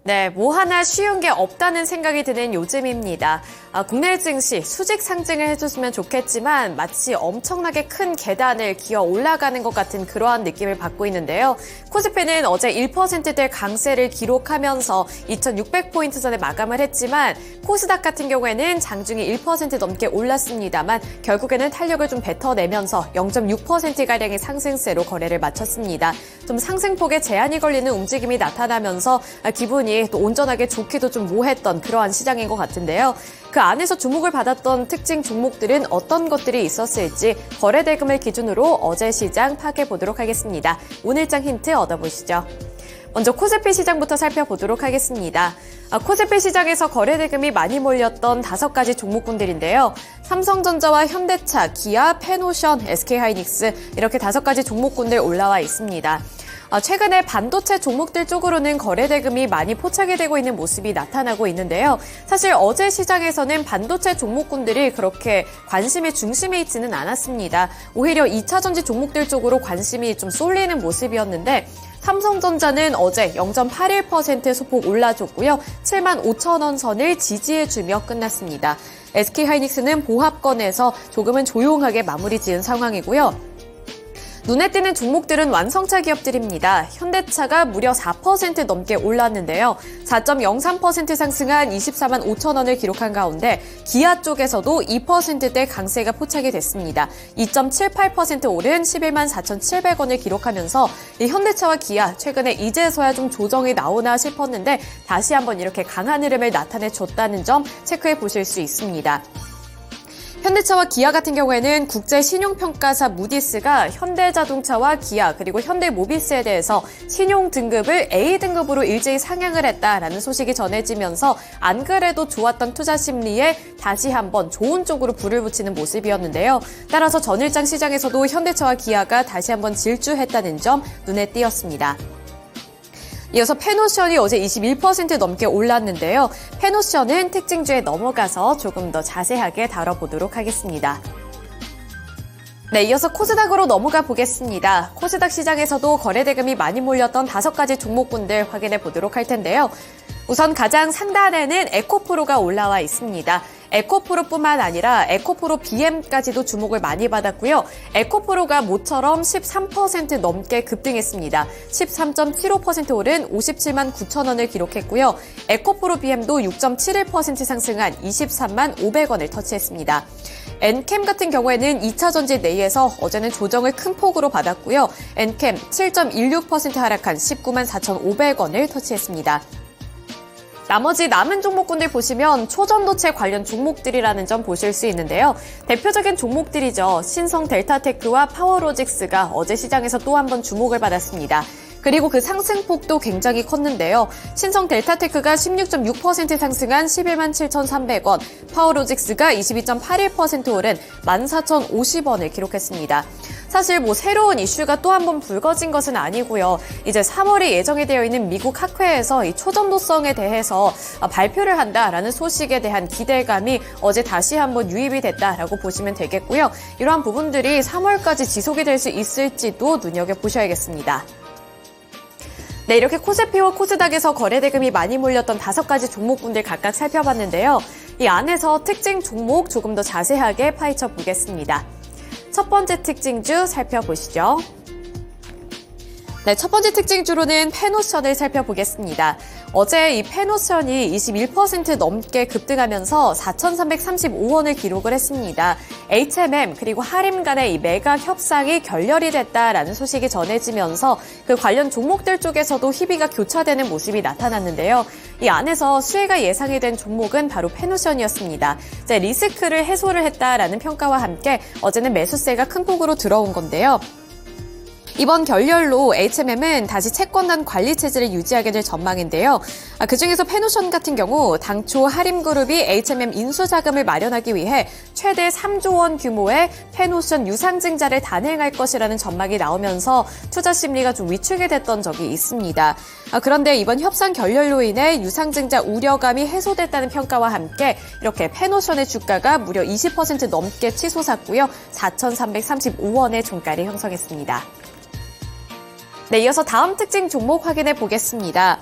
네, 뭐 하나 쉬운 게 없다는 생각이 드는 요즘입니다. 국내 증시 수직 상승을 해줬으면 좋겠지만 마치 엄청나게 큰 계단을 기어 올라가는 것 같은 그러한 느낌을 받고 있는데요. 코스피는 어제 1%대 강세를 기록하면서 2600포인트 선에 마감을 했지만 코스닥 같은 경우에는 장중에 1% 넘게 올랐습니다만 결국에는 탄력을 좀 뱉어내면서 0.6%가량의 상승세로 거래를 마쳤습니다. 좀 상승폭에 제한이 걸리는 움직임이 나타나면서 기분이 또 온전하게 좋기도 좀 모했던 그러한 시장인 것 같은데요. 그 안에서 주목을 받았던 특징 종목들은 어떤 것들이 있었을지 거래대금을 기준으로 어제 시장 파악해보도록 하겠습니다. 오늘장 힌트 얻어보시죠. 먼저 코스피 시장부터 살펴보도록 하겠습니다. 코스피 시장에서 거래대금이 많이 몰렸던 5가지 종목군들인데요. 삼성전자와 현대차, 기아, 페노션, SK하이닉스 이렇게 5가지 종목군들 올라와 있습니다. 최근에 반도체 종목들 쪽으로는 거래대금이 많이 포착이 되고 있는 모습이 나타나고 있는데요. 사실 어제 시장에서는 반도체 종목군들이 그렇게 관심의 중심에 있지는 않았습니다. 오히려 2차전지 종목들 쪽으로 관심이 좀 쏠리는 모습이었는데 삼성전자는 어제 0.81% 소폭 올라줬고요. 75,000원 선을 지지해주며 끝났습니다. SK하이닉스는 보합권에서 조금은 조용하게 마무리 지은 상황이고요. 눈에 띄는 종목들은 완성차 기업들입니다. 현대차가 무려 4% 넘게 올랐는데요. 4.03% 상승한 24만 5천 원을 기록한 가운데 기아 쪽에서도 2%대 강세가 포착이 됐습니다. 2.78% 오른 11만 4,700원을 기록하면서 이 현대차와 기아 최근에 이제서야 좀 조정이 나오나 싶었는데 다시 한번 이렇게 강한 흐름을 나타내줬다는 점 체크해 보실 수 있습니다. 현대차와 기아 같은 경우에는 국제신용평가사 무디스가 현대자동차와 기아 그리고 현대모비스에 대해서 신용 등급을 A등급으로 일제히 상향을 했다라는 소식이 전해지면서 안 그래도 좋았던 투자 심리에 다시 한번 좋은 쪽으로 불을 붙이는 모습이었는데요. 따라서 전일장 시장에서도 현대차와 기아가 다시 한번 질주했다는 점 눈에 띄었습니다. 이어서 페노션이 어제 21% 넘게 올랐는데요. 페노션은 특징주에 넘어가서 조금 더 자세하게 다뤄보도록 하겠습니다. 네, 이어서 코스닥으로 넘어가 보겠습니다. 코스닥 시장에서도 거래대금이 많이 몰렸던 5가지 종목군들 확인해 보도록 할 텐데요. 우선 가장 상단에는 에코프로가 올라와 있습니다. 에코프로뿐만 아니라 에코프로 BM까지도 주목을 많이 받았고요. 에코프로가 모처럼 13% 넘게 급등했습니다. 13.75% 오른 57만 9천 원을 기록했고요. 에코프로 BM도 6.71% 상승한 23만 500원을 터치했습니다. 엔캠 같은 경우에는 2차전지 내에서 어제는 조정을 큰 폭으로 받았고요. 엔캠 7.16% 하락한 19만 4,500원을 터치했습니다. 나머지 남은 종목군들 보시면 초전도체 관련 종목들이라는 점 보실 수 있는데요. 대표적인 종목들이죠. 신성 델타테크와 파워로직스가 어제 시장에서 또 한 번 주목을 받았습니다. 그리고 그 상승폭도 굉장히 컸는데요. 신성 델타테크가 16.6% 상승한 11만 7,300원, 파워로직스가 22.81% 오른 14,050원을 기록했습니다. 사실 새로운 이슈가 또 한 번 불거진 것은 아니고요. 이제 3월에 예정이 되어 있는 미국 학회에서 이 초전도성에 대해서 발표를 한다라는 소식에 대한 기대감이 어제 다시 한번 유입이 됐다라고 보시면 되겠고요. 이러한 부분들이 3월까지 지속이 될 수 있을지도 눈여겨보셔야겠습니다. 네, 이렇게 코스피와 코스닥에서 거래대금이 많이 몰렸던 5가지 종목군들 각각 살펴봤는데요. 이 안에서 특징 종목 조금 더 자세하게 파헤쳐 보겠습니다. 첫 번째 특징주 살펴보시죠. 네, 첫 번째 특징주로는 페노션을 살펴보겠습니다. 어제 이 페노션이 21% 넘게 급등하면서 4,335원을 기록을 했습니다. HMM 그리고 하림 간의 이 매각 협상이 결렬이 됐다라는 소식이 전해지면서 그 관련 종목들 쪽에서도 희비가 교차되는 모습이 나타났는데요. 이 안에서 수혜가 예상이 된 종목은 바로 페노션이었습니다. 이제 리스크를 해소를 했다라는 평가와 함께 어제는 매수세가 큰 폭으로 들어온 건데요. 이번 결렬로 HMM은 다시 채권단 관리 체제를 유지하게 될 전망인데요. 그중에서 페노션 같은 경우 당초 하림그룹이 HMM 인수자금을 마련하기 위해 최대 3조 원 규모의 페노션 유상증자를 단행할 것이라는 전망이 나오면서 투자 심리가 좀 위축이 됐던 적이 있습니다. 그런데 이번 협상 결렬로 인해 유상증자 우려감이 해소됐다는 평가와 함께 이렇게 페노션의 주가가 무려 20% 넘게 치솟았고요. 4,335원의 종가를 형성했습니다. 네, 이어서 다음 특징 종목 확인해 보겠습니다.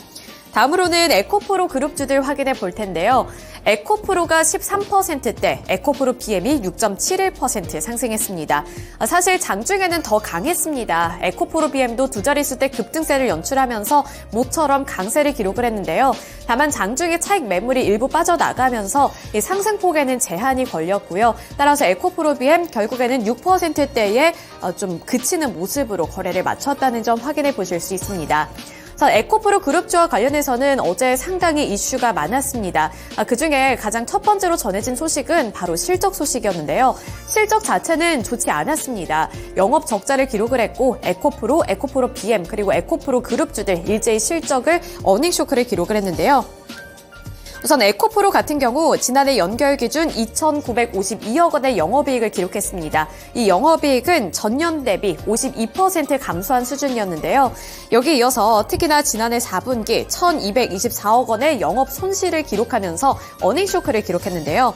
다음으로는 에코프로 그룹주들 확인해 볼 텐데요. 에코프로가 13%대, 에코프로 BM이 6.71% 상승했습니다. 사실 장중에는 더 강했습니다. 에코프로 BM도 두 자릿수대 급등세를 연출하면서 모처럼 강세를 기록을 했는데요. 다만 장중에 차익 매물이 일부 빠져나가면서 이 상승폭에는 제한이 걸렸고요. 따라서 에코프로 BM 결국에는 6%대에 좀 그치는 모습으로 거래를 마쳤다는 점 확인해 보실 수 있습니다. 에코프로 그룹주와 관련해서는 어제 상당히 이슈가 많았습니다. 그중에 가장 첫 번째로 전해진 소식은 바로 실적 소식이었는데요. 실적 자체는 좋지 않았습니다. 영업 적자를 기록을 했고 에코프로 BM 그리고 에코프로 그룹주들 일제히 실적을 어닝쇼크를 기록을 했는데요. 우선 에코프로 같은 경우 지난해 연결 기준 2,952억 원의 영업이익을 기록했습니다. 이 영업이익은 전년 대비 52% 감소한 수준이었는데요. 여기에 이어서 특히나 지난해 4분기 1,224억 원의 영업 손실을 기록하면서 어닝쇼크를 기록했는데요.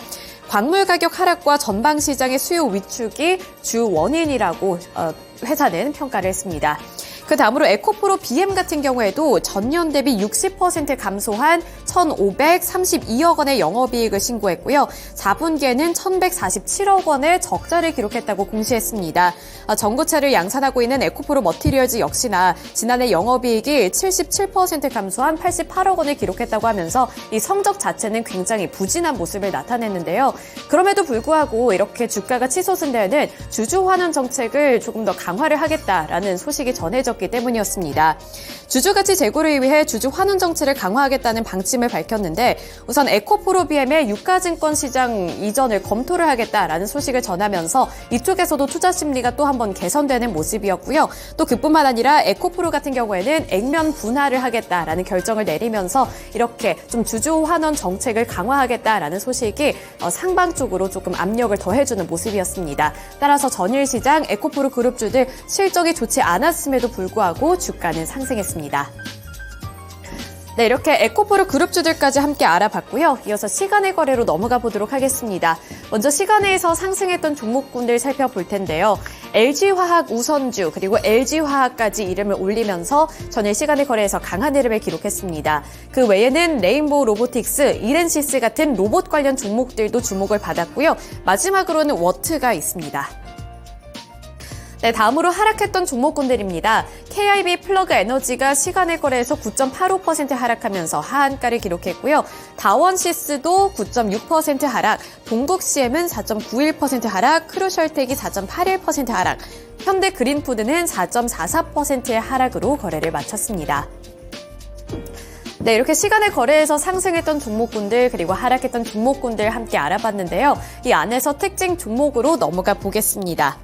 광물 가격 하락과 전방 시장의 수요 위축이 주 원인이라고 회사는 평가를 했습니다. 그 다음으로 에코프로 BM 같은 경우에도 전년 대비 60% 감소한 1,532억 원의 영업이익을 신고했고요. 4분기에는 1,147억 원의 적자를 기록했다고 공시했습니다. 전고체를 양산하고 있는 에코프로 머티리얼즈 역시나 지난해 영업이익이 77% 감소한 88억 원을 기록했다고 하면서 이 성적 자체는 굉장히 부진한 모습을 나타냈는데요. 그럼에도 불구하고 이렇게 주가가 치솟은 데에는 주주 환원 정책을 조금 더 강화를 하겠다라는 소식이 전해졌기 때문이었습니다. 주주가치 제고를 위해 주주 환원 정책을 강화하겠다는 방침을 밝혔는데 우선 에코프로 BM의 유가증권 시장 이전을 검토를 하겠다라는 소식을 전하면서 이쪽에서도 투자 심리가 또 한 번 개선되는 모습이었고요. 또 그뿐만 아니라 에코프로 같은 경우에는 액면 분할을 하겠다라는 결정을 내리면서 이렇게 좀 주주 환원 정책을 강화하겠다라는 소식이 상방 쪽으로 조금 압력을 더해주는 모습이었습니다. 따라서 전일 시장 에코프로 그룹주들 실적이 좋지 않았음에도 불구하고 주가는 상승했습니다. 네, 이렇게 에코프로 그룹주들까지 함께 알아봤고요. 이어서 시간의 거래로 넘어가 보도록 하겠습니다. 먼저 시간에서 상승했던 종목군들 살펴볼 텐데요. LG화학 우선주 그리고 LG화학까지 이름을 올리면서 전일 시간의 거래에서 강한 흐름을 기록했습니다. 그 외에는 레인보우 로보틱스, 이렌시스 같은 로봇 관련 종목들도 주목을 받았고요. 마지막으로는 워트가 있습니다. 네, 다음으로 하락했던 종목군들입니다. KIB 플러그 에너지가 시간의 거래에서 9.85% 하락하면서 하한가를 기록했고요. 다원시스도 9.6% 하락, 동국CM은 4.91% 하락, 크루셜텍이 4.81% 하락, 현대그린푸드는 4.44%의 하락으로 거래를 마쳤습니다. 네, 이렇게 시간의 거래에서 상승했던 종목군들 그리고 하락했던 종목군들 함께 알아봤는데요. 이 안에서 특징 종목으로 넘어가 보겠습니다.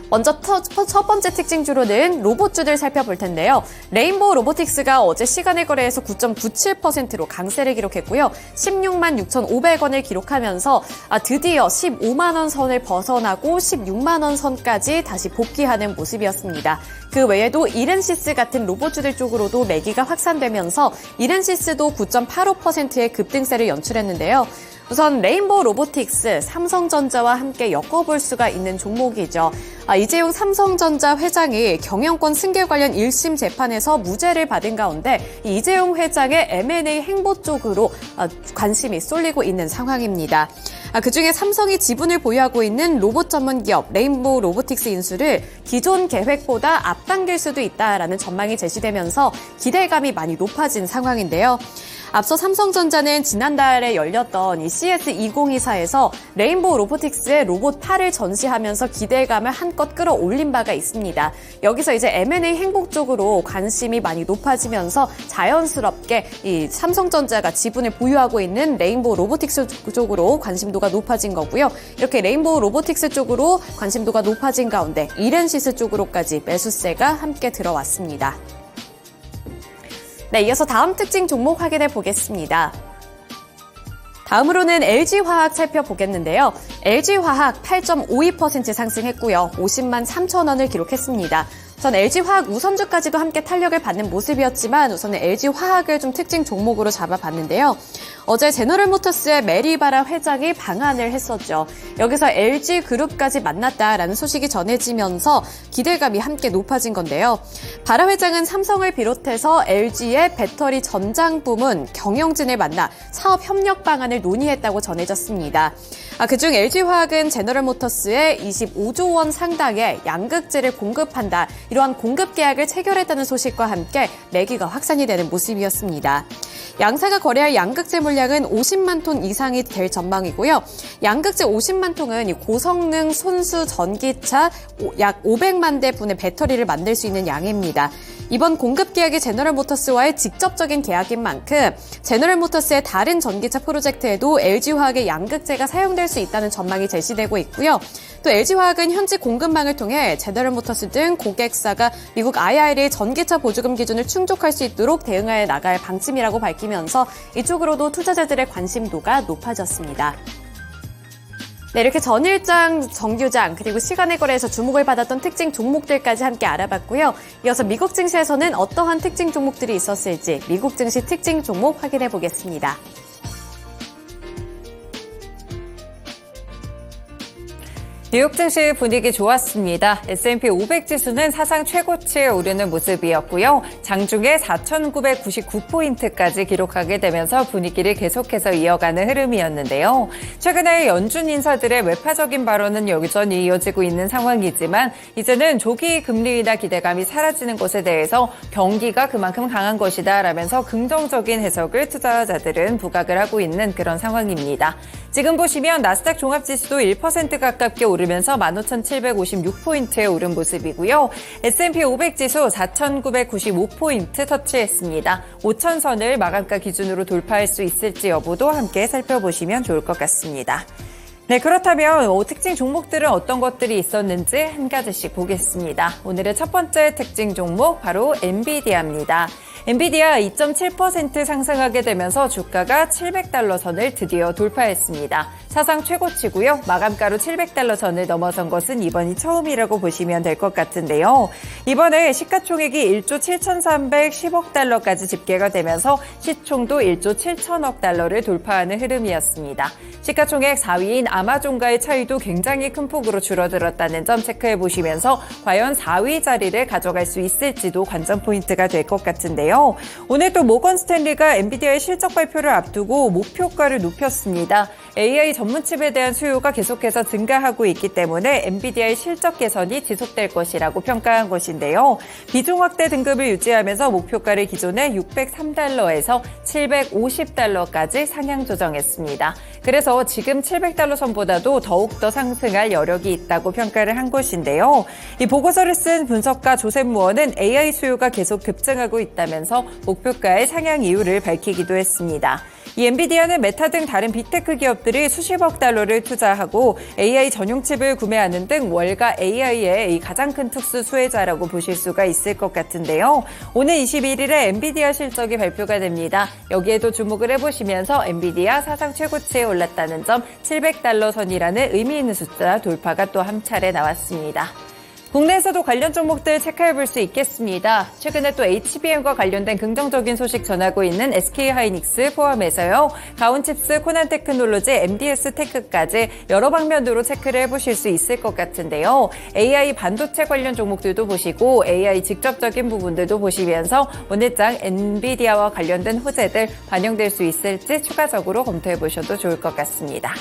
먼저 첫 번째 특징주로는 로봇주들 살펴볼 텐데요. 레인보우 로보틱스가 어제 시간의 거래에서 9.97%로 강세를 기록했고요. 16만 6,500원을 기록하면서 드디어 15만 원 선을 벗어나고 16만 원 선까지 다시 복귀하는 모습이었습니다. 그 외에도 이렌시스 같은 로봇주들 쪽으로도 매기가 확산되면서 이렌시스도 9.85%의 급등세를 연출했는데요. 우선 레인보우 로보틱스, 삼성전자와 함께 엮어볼 수가 있는 종목이죠. 이재용 삼성전자 회장이 경영권 승계 관련 1심 재판에서 무죄를 받은 가운데 이재용 회장의 M&A 행보 쪽으로 관심이 쏠리고 있는 상황입니다. 그중에 삼성이 지분을 보유하고 있는 로봇 전문 기업 레인보우 로보틱스 인수를 기존 계획보다 앞당길 수도 있다라는 전망이 제시되면서 기대감이 많이 높아진 상황인데요. 앞서 삼성전자는 지난달에 열렸던 이 CS2024에서 레인보우 로보틱스의 로봇 8을 전시하면서 기대감을 한껏 끌어올린 바가 있습니다. 여기서 이제 M&A 행복 쪽으로 관심이 많이 높아지면서 자연스럽게 이 삼성전자가 지분을 보유하고 있는 레인보우 로보틱스 쪽으로 관심도가 높아진 거고요. 이렇게 레인보우 로보틱스 쪽으로 관심도가 높아진 가운데 이렌시스 쪽으로까지 매수세가 함께 들어왔습니다. 네, 이어서 다음 특징 종목 확인해 보겠습니다. 다음으로는 LG화학 살펴보겠는데요. LG화학 8.52% 상승했고요. 50만 3천 원을 기록했습니다. 전 LG화학 우선주까지도 함께 탄력을 받는 모습이었지만 우선은 LG화학을 좀 특징 종목으로 잡아봤는데요. 어제 제너럴모터스의 메리 바라 회장이 방한을 했었죠. 여기서 LG그룹까지 만났다라는 소식이 전해지면서 기대감이 함께 높아진 건데요. 바라 회장은 삼성을 비롯해서 LG의 배터리 전장 부문 경영진을 만나 사업 협력 방안을 논의했다고 전해졌습니다. 그중 LG화학은 제너럴모터스에 25조 원 상당의 양극재를 공급한다. 이러한 공급 계약을 체결했다는 소식과 함께 매기가 확산이 되는 모습이었습니다. 양사가 거래할 양극재 물량은 50만 톤 이상이 될 전망이고요. 양극재 50만 톤은 고성능 손수 전기차 약 500만 대 분의 배터리를 만들 수 있는 양입니다. 이번 공급 계약이 제너럴모터스와의 직접적인 계약인 만큼 제너럴모터스의 다른 전기차 프로젝트에도 LG화학의 양극재가 사용될 수 있다는 전망이 제시되고 있고요. 또 LG화학은 현지 공급망을 통해 제너럴모터스 등 고객사가 미국 IRA 전기차 보조금 기준을 충족할 수 있도록 대응해 나갈 방침이라고 밝히면서 이쪽으로도 투자자들의 관심도가 높아졌습니다. 네, 이렇게 전일장, 정규장, 그리고 시간의 거래에서 주목을 받았던 특징 종목들까지 함께 알아봤고요. 이어서 미국 증시에서는 어떠한 특징 종목들이 있었을지 미국 증시 특징 종목 확인해 보겠습니다. 뉴욕 증시 분위기 좋았습니다. S&P 500 지수는 사상 최고치에 오르는 모습이었고요. 장중에 4,999포인트까지 기록하게 되면서 분위기를 계속해서 이어가는 흐름이었는데요. 최근에 연준 인사들의 외파적인 발언은 여전히 이어지고 있는 상황이지만 이제는 조기 금리 인하 기대감이 사라지는 것에 대해서 경기가 그만큼 강한 것이다 라면서 긍정적인 해석을 투자자들은 부각을 하고 있는 그런 상황입니다. 지금 보시면 나스닥 종합지수도 1% 가깝게 오르면서 15,756포인트에 오른 모습이고요. S&P 500 지수 4,995포인트 터치했습니다. 5,000선을 마감가 기준으로 돌파할 수 있을지 여부도 함께 살펴보시면 좋을 것 같습니다. 네, 그렇다면 특징 종목들은 어떤 것들이 있었는지 한 가지씩 보겠습니다. 오늘의 첫 번째 특징 종목 바로 엔비디아입니다. 엔비디아 2.7% 상승하게 되면서 주가가 700달러 선을 드디어 돌파했습니다. 사상 최고치고요. 마감가로 700달러 선을 넘어선 것은 이번이 처음이라고 보시면 될 것 같은데요. 이번에 시가총액이 1조 7,310억 달러까지 집계가 되면서 시총도 1조 7천억 달러를 돌파하는 흐름이었습니다. 시가총액 4위인 아마존과의 차이도 굉장히 큰 폭으로 줄어들었다는 점 체크해 보시면서 과연 4위 자리를 가져갈 수 있을지도 관전 포인트가 될 것 같은데요. 오늘 또 모건 스탠리가 엔비디아의 실적 발표를 앞두고 목표가를 높였습니다. AI 전문 칩에 대한 수요가 계속해서 증가하고 있기 때문에 엔비디아의 실적 개선이 지속될 것이라고 평가한 것인데요. 비중 확대 등급을 유지하면서 목표가를 기존에 603달러에서 750달러까지 상향 조정했습니다. 그래서 지금 700달러 선보다도 더욱더 상승할 여력이 있다고 평가를 한 것인데요. 이 보고서를 쓴 분석가 조셉 무어는 AI 수요가 계속 급증하고 있다면서 목표가의 상향 이유를 밝히기도 했습니다. 이 엔비디아는 메타 등 다른 빅테크 기업들이 수십억 달러를 투자하고 AI 전용 칩을 구매하는 등 월가 AI의 가장 큰 특수 수혜자라고 보실 수가 있을 것 같은데요. 오늘 21일에 엔비디아 실적이 발표가 됩니다. 여기에도 주목을 해보시면서 엔비디아 사상 최고치에 올랐다는 점 700달러 선이라는 의미 있는 숫자 돌파가 또 한 차례 나왔습니다. 국내에서도 관련 종목들 체크해 볼 수 있겠습니다. 최근에 또 HBM과 관련된 긍정적인 소식 전하고 있는 SK하이닉스 포함해서요. 가온칩스, 코난테크놀로지, MDS테크까지 여러 방면으로 체크를 해보실 수 있을 것 같은데요. AI 반도체 관련 종목들도 보시고 AI 직접적인 부분들도 보시면서 오늘장 엔비디아와 관련된 호재들 반영될 수 있을지 추가적으로 검토해 보셔도 좋을 것 같습니다.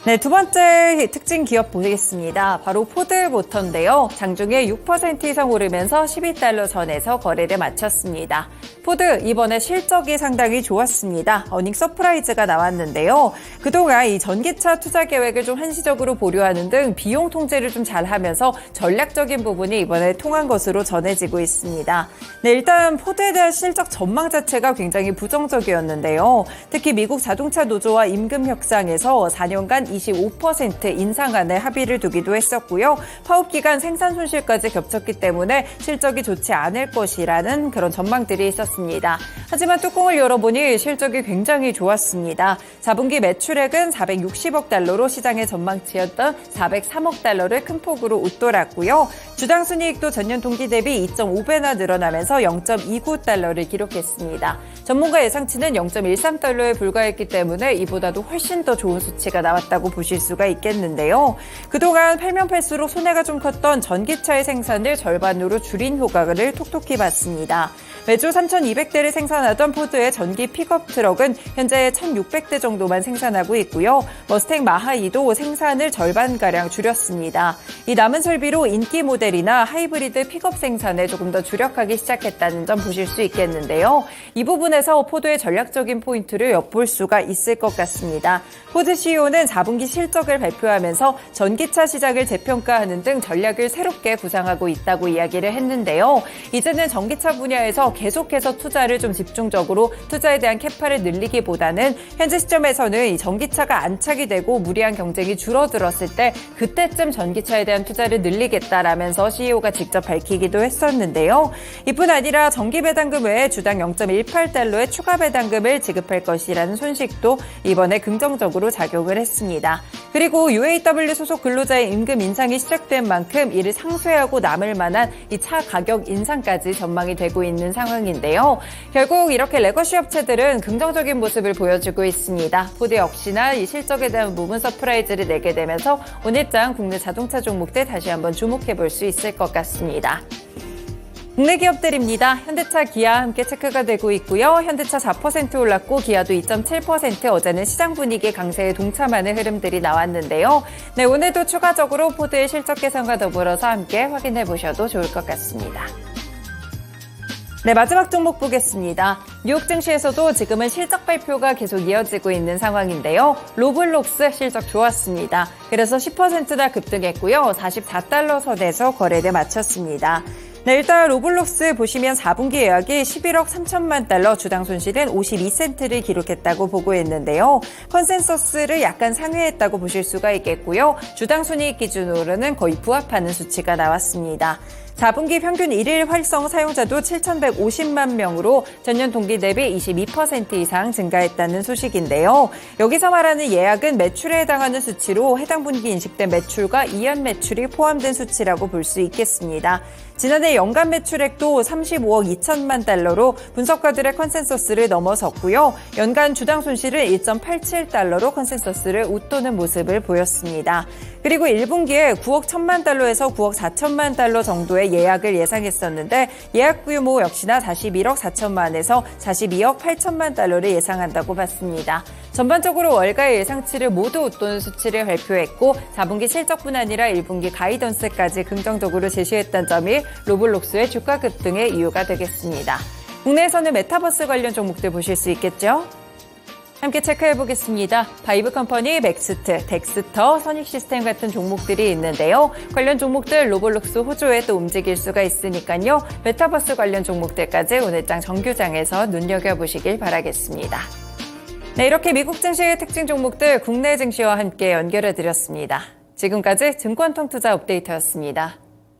네, 두 번째 특징 기업 보겠습니다. 바로 포드모터인데요. 장중에 6% 이상 오르면서 12달러 선에서 거래를 마쳤습니다. 포드 이번에 실적이 상당히 좋았습니다. 어닝 서프라이즈가 나왔는데요. 그동안 이 전기차 투자 계획을 좀 한시적으로 보류하는 등 비용 통제를 좀 잘하면서 전략적인 부분이 이번에 통한 것으로 전해지고 있습니다. 네, 일단 포드에 대한 실적 전망 자체가 굉장히 부정적이었는데요. 특히 미국 자동차 노조와 임금 협상에서 4년간 25% 인상안에 합의를 두기도 했었고요. 파업 기간 생산 손실까지 겹쳤기 때문에 실적이 좋지 않을 것이라는 그런 전망들이 있었습니다. 하지만 뚜껑을 열어보니 실적이 굉장히 좋았습니다. 4분기 매출액은 460억 달러로 시장의 전망치였던 403억 달러를 큰 폭으로 웃돌았고요. 주당 순이익도 전년 동기 대비 2.5배나 늘어나면서 0.29달러를 기록했습니다. 전문가 예상치는 0.13달러에 불과했기 때문에 이보다도 훨씬 더 좋은 수치가 나왔다고 보실 수가 있겠는데요. 그동안 팔면 팔수록 손해가 좀 컸던 전기차의 생산을 절반으로 줄인 효과를 톡톡히 봤습니다. 매주 3,200대를 생산하던 포드의 전기 픽업 트럭은 현재 1,600대 정도만 생산하고 있고요. 머스탱 마하2도 생산을 절반가량 줄였습니다. 이 남은 설비로 인기 모델이나 하이브리드 픽업 생산에 조금 더 주력하기 시작했다는 점 보실 수 있겠는데요. 이 부분에서 포드의 전략적인 포인트를 엿볼 수가 있을 것 같습니다. 포드 CEO는 4분기 실적을 발표하면서 전기차 시장을 재평가하는 등 전략을 새롭게 구상하고 있다고 이야기를 했는데요. 이제는 전기차 분야에서 계속해서 투자를 좀 집중적으로 투자에 대한 캐파를 늘리기보다는 현재 시점에서는 이 전기차가 안착이 되고 무리한 경쟁이 줄어들었을 때 그때쯤 전기차에 대한 투자를 늘리겠다라면서 CEO가 직접 밝히기도 했었는데요. 이뿐 아니라 정기 배당금 외에 주당 0.18달러의 추가 배당금을 지급할 것이라는 소식도 이번에 긍정적으로 작용을 했습니다. 그리고 UAW 소속 근로자의 임금 인상이 시작된 만큼 이를 상쇄하고 남을 만한 이 차 가격 인상까지 전망이 되고 있는 상황인데요. 결국 이렇게 레거시 업체들은 긍정적인 모습을 보여주고 있습니다. 포드 역시나 이 실적에 대한 부분 서프라이즈를 내게 되면서 오늘장 국내 자동차 종목들 다시 한번 주목해 볼 수 있을 것 같습니다. 국내 기업들입니다. 현대차, 기아 함께 체크가 되고 있고요. 현대차 4% 올랐고 기아도 2.7%, 어제는 시장 분위기 강세에 동참하는 흐름들이 나왔는데요. 네, 오늘도 추가적으로 포드의 실적 개선과 더불어서 함께 확인해 보셔도 좋을 것 같습니다. 네, 마지막 종목 보겠습니다. 뉴욕 증시에서도 지금은 실적 발표가 계속 이어지고 있는 상황인데요. 로블록스 실적 좋았습니다. 그래서 10%나 급등했고요. 44달러 선에서 거래를 마쳤습니다. 네, 일단 로블록스 보시면 4분기 예약이 11억 3천만 달러, 주당 손실은 52센트를 기록했다고 보고 있는데요. 컨센서스를 약간 상회했다고 보실 수가 있겠고요. 주당 순이익 기준으로는 거의 부합하는 수치가 나왔습니다. 4분기 평균 1일 활성 사용자도 7,150만 명으로 전년 동기 대비 22% 이상 증가했다는 소식인데요. 여기서 말하는 예약은 매출에 해당하는 수치로 해당 분기 인식된 매출과 이연 매출이 포함된 수치라고 볼 수 있겠습니다. 지난해 연간 매출액도 35억 2천만 달러로 분석가들의 컨센서스를 넘어섰고요. 연간 주당 손실은 1.87달러로 컨센서스를 웃도는 모습을 보였습니다. 그리고 1분기에 9억 1천만 달러에서 9억 4천만 달러 정도의 예약을 예상했었는데 예약 규모 역시나 41억 4천만에서 42억 8천만 달러를 예상한다고 봤습니다. 전반적으로 월가의 예상치를 모두 웃도는 수치를 발표했고 4분기 실적뿐 아니라 1분기 가이던스까지 긍정적으로 제시했던 점이 로블록스의 주가 급등의 이유가 되겠습니다. 국내에서는 메타버스 관련 종목들 보실 수 있겠죠? 함께 체크해 보겠습니다. 바이브 컴퍼니, 맥스트, 덱스터, 선익시스템 같은 종목들이 있는데요. 관련 종목들 로블록스 호조에 또 움직일 수가 있으니까요. 메타버스 관련 종목들까지 오늘장 정규장에서 눈여겨보시길 바라겠습니다. 네, 이렇게 미국 증시의 특징 종목들 국내 증시와 함께 연결해 드렸습니다. 지금까지 증권통투자 업데이트였습니다.